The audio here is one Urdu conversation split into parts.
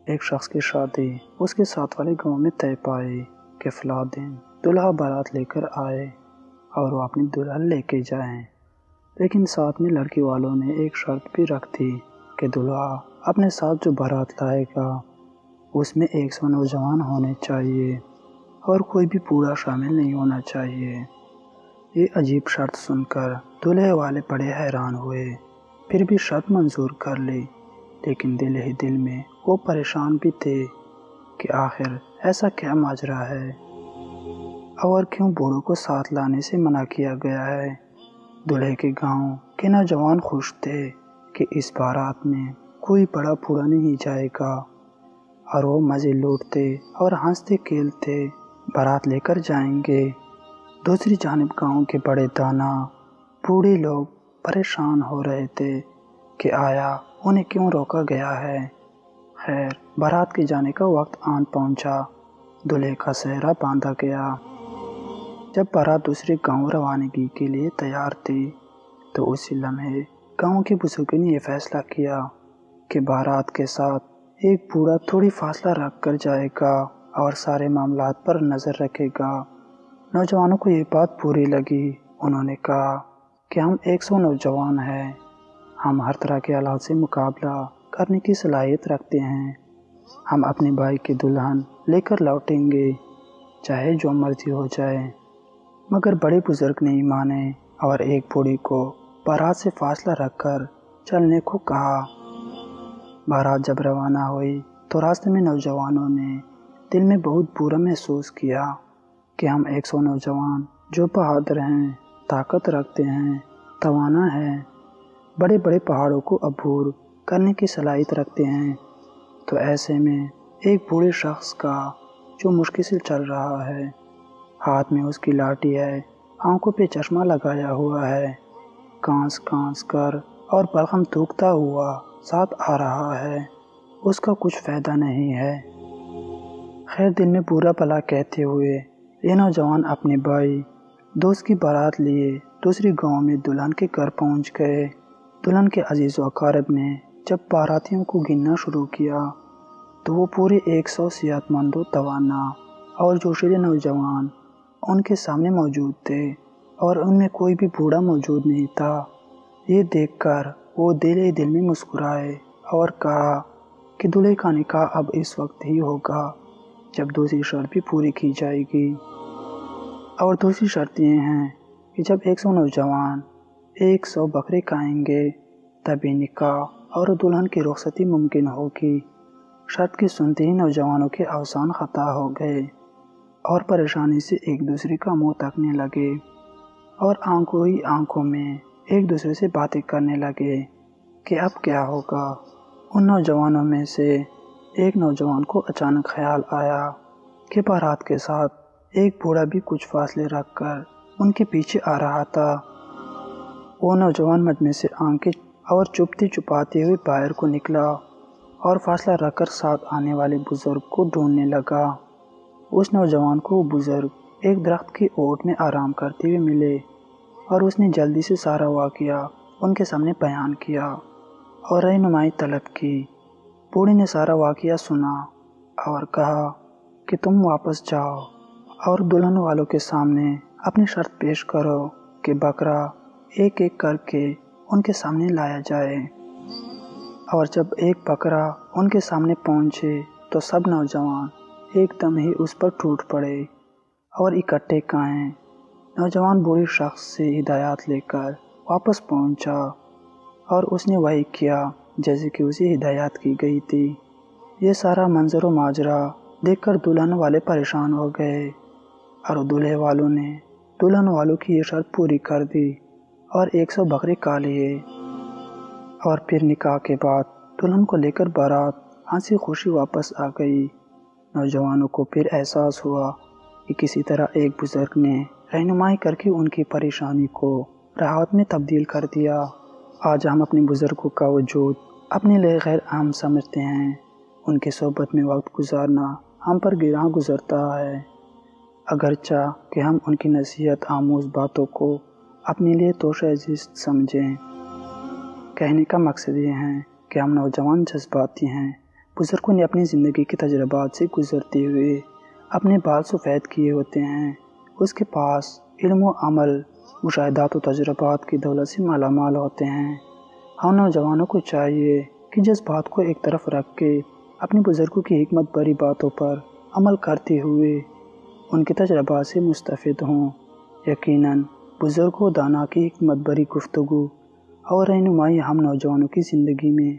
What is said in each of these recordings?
ایک شخص کی شادی اس کے ساتھ والے گاؤں میں طے پائی کہ فلاں دن دلہا بارات لے کر آئے اور وہ اپنی دلہن لے کے جائیں، لیکن ساتھ میں لڑکی والوں نے ایک شرط بھی رکھ دی کہ دلہا اپنے ساتھ جو بارات لائے گا اس میں 100 نوجوان ہونے چاہیے اور کوئی بھی بوڑھا شامل نہیں ہونا چاہیے۔ یہ عجیب شرط سن کر دلہے والے بڑے حیران ہوئے، پھر بھی شرط منظور کر لی، لیکن دل ہی دل میں وہ پریشان بھی تھے کہ آخر ایسا کیا ماجرا ہے اور کیوں بوڑھوں کو ساتھ لانے سے منع کیا گیا ہے۔ دلہے کے گاؤں کے نوجوان خوش تھے کہ اس بارات میں کوئی بڑا بوڑھا نہیں جائے گا، اور وہ مزے لوٹتے اور ہنستے کھیلتے بارات لے کر جائیں گے۔ دوسری جانب گاؤں کے بڑے دانا بوڑھے لوگ پریشان ہو رہے تھے کہ آیا انہیں کیوں روکا گیا ہے۔ خیر، بارات کے جانے کا وقت آن پہنچا، دلہے کا سہرا باندھا گیا۔ جب بارات دوسرے گاؤں روانگی کے لیے تیار تھی تو اسی لمحے گاؤں کے بزرگوں نے یہ فیصلہ کیا کہ بارات کے ساتھ ایک بوڑھا تھوڑی فاصلہ رکھ کر جائے گا اور سارے معاملات پر نظر رکھے گا۔ نوجوانوں کو یہ بات بری لگی، انہوں نے کہا کہ ہم 100 نوجوان ہیں، ہم ہر طرح کے حالات سے مقابلہ کرنے کی صلاحیت رکھتے ہیں، ہم اپنے بھائی کی دلہن لے کر لوٹیں گے چاہے جو مرضی ہو جائے۔ مگر بڑے بزرگ نہیں مانے اور ایک بوڑھی کو بارات سے فاصلہ رکھ کر چلنے کو کہا۔ بارات جب روانہ ہوئی تو راستے میں نوجوانوں نے دل میں بہت برا محسوس کیا کہ ہم 100 نوجوان جو بہادر ہیں، طاقت رکھتے ہیں، توانا ہیں، بڑے بڑے پہاڑوں کو عبور کرنے کی صلاحیت رکھتے ہیں، تو ایسے میں ایک بوڑھے شخص کا جو مشکل سے چل رہا ہے، ہاتھ میں اس کی لاٹھی ہے، آنکھوں پہ چشمہ لگایا ہوا ہے، کانس کانس کر اور بلغم تھوکتا ہوا ساتھ آ رہا ہے، اس کا کچھ فائدہ نہیں ہے۔ خیر، دل میں برا بھلا کہتے ہوئے یہ نوجوان اپنے بھائی دوست کی بارات لیے دوسری گاؤں میں دلہن کے گھر پہنچ گئے۔ دلہن کے عزیز و اقارب نے جب باراتیوں کو گننا شروع کیا تو وہ پورے 100 صحت مند و توانا اور جوشیلے نوجوان ان کے سامنے موجود تھے، اور ان میں کوئی بھی بوڑھا موجود نہیں تھا۔ یہ دیکھ کر وہ دل ہی دل میں مسکرائے اور کہا کہ دلہے کا نکاح اب اس وقت ہی ہوگا جب دوسری شرط بھی پوری کی جائے گی، اور دوسری شرط یہ ہیں کہ جب 100 نوجوان 100 بکرے کھائیں گے تبھی نکاح اور دلہن کی رخصتی ممکن ہوگی۔ شرط کی سنتے ہی نوجوانوں کے اذہان خطا ہو گئے اور پریشانی سے ایک دوسرے کا منہ تکنے لگے اور آنکھوں ہی آنکھوں میں ایک دوسرے سے باتیں کرنے لگے کہ اب کیا ہوگا۔ ان نوجوانوں میں سے ایک نوجوان کو اچانک خیال آیا کہ بارات کے ساتھ ایک بوڑھا بھی کچھ فاصلے رکھ کر ان کے پیچھے آ رہا تھا۔ وہ نوجوان مجمع سے آنکھیں اور چپتے چپاتے ہوئے باہر کو نکلا اور فاصلہ رکھ کر ساتھ آنے والے بزرگ کو ڈھونڈنے لگا۔ اس نوجوان کو وہ بزرگ ایک درخت کی اوٹ میں آرام کرتے ہوئے ملے، اور اس نے جلدی سے سارا واقعہ ان کے سامنے بیان کیا اور رہنمائی طلب کی۔ بوڑھے نے سارا واقعہ سنا اور کہا کہ تم واپس جاؤ اور دلہن والوں کے سامنے اپنی شرط پیش کرو کہ بکرا ایک ایک کر کے ان کے سامنے لایا جائے، اور جب ایک بکرا ان کے سامنے پہنچے تو سب نوجوان ایک دم ہی اس پر ٹوٹ پڑے اور اکٹھے گائیں۔ نوجوان بوڑھے شخص سے ہدایات لے کر واپس پہنچا اور اس نے وہی کیا جیسے کہ اسے ہدایات کی گئی تھی۔ یہ سارا منظر و ماجرا دیکھ کر دلہن والے پریشان ہو گئے، اور دلہے والوں نے دلہن والوں کی یہ شرط پوری کر دی اور 100 بکرے کھا لیے، اور پھر نکاح کے بعد دلہن کو لے کر بارات ہنسی خوشی واپس آ گئی۔ نوجوانوں کو پھر احساس ہوا کہ کسی طرح ایک بزرگ نے رہنمائی کر کے ان کی پریشانی کو راحت میں تبدیل کر دیا۔ آج ہم اپنے بزرگوں کا وجود اپنے لیے غیر اہم سمجھتے ہیں، ان کی صحبت میں وقت گزارنا ہم پر گراں گزرتا ہے، اگرچہ کہ ہم ان کی نصیحت آموز باتوں کو اپنے لیے توشہ عزیز سمجھیں۔ کہنے کا مقصد یہ ہے کہ ہم نوجوان جذباتی ہیں، بزرگوں نے اپنی زندگی کے تجربات سے گزرتے ہوئے اپنے بال سفید کیے ہوتے ہیں۔ اس کے پاس علم و عمل، مشاہدات و تجربات کی دولت سے مالا مال ہوتے ہیں۔ ہم نوجوانوں کو چاہیے کہ جذبات کو ایک طرف رکھ کے اپنے بزرگوں کی حکمت بھری باتوں پر عمل کرتے ہوئے ان کے تجربات سے مستفید ہوں۔ یقیناً بزرگ و دانا کی حکمت بھری گفتگو اور رہنمائی ہم نوجوانوں کی زندگی میں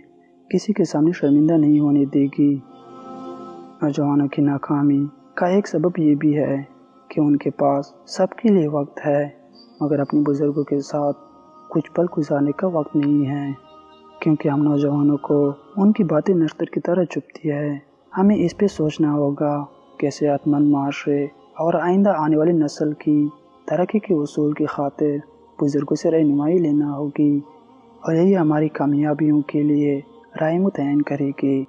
کسی کے سامنے شرمندہ نہیں ہونے دے گی۔ نوجوانوں کی ناکامی کا ایک سبب یہ بھی ہے کہ ان کے پاس سب کے لیے وقت ہے، مگر اپنے بزرگوں کے ساتھ کچھ پل گزارنے کا وقت نہیں ہے، کیونکہ ہم نوجوانوں کو ان کی باتیں نشتر کی طرح چبھتی ہے۔ ہمیں اس پہ سوچنا ہوگا کہ صحت مند معاشرے اور آئندہ آنے والی نسل کی ترقی کے اصول کی خاطر بزرگوں سے رہنمائی لینا ہوگی، اور یہی ہماری کامیابیوں کے لیے راہ متعین کرے گی۔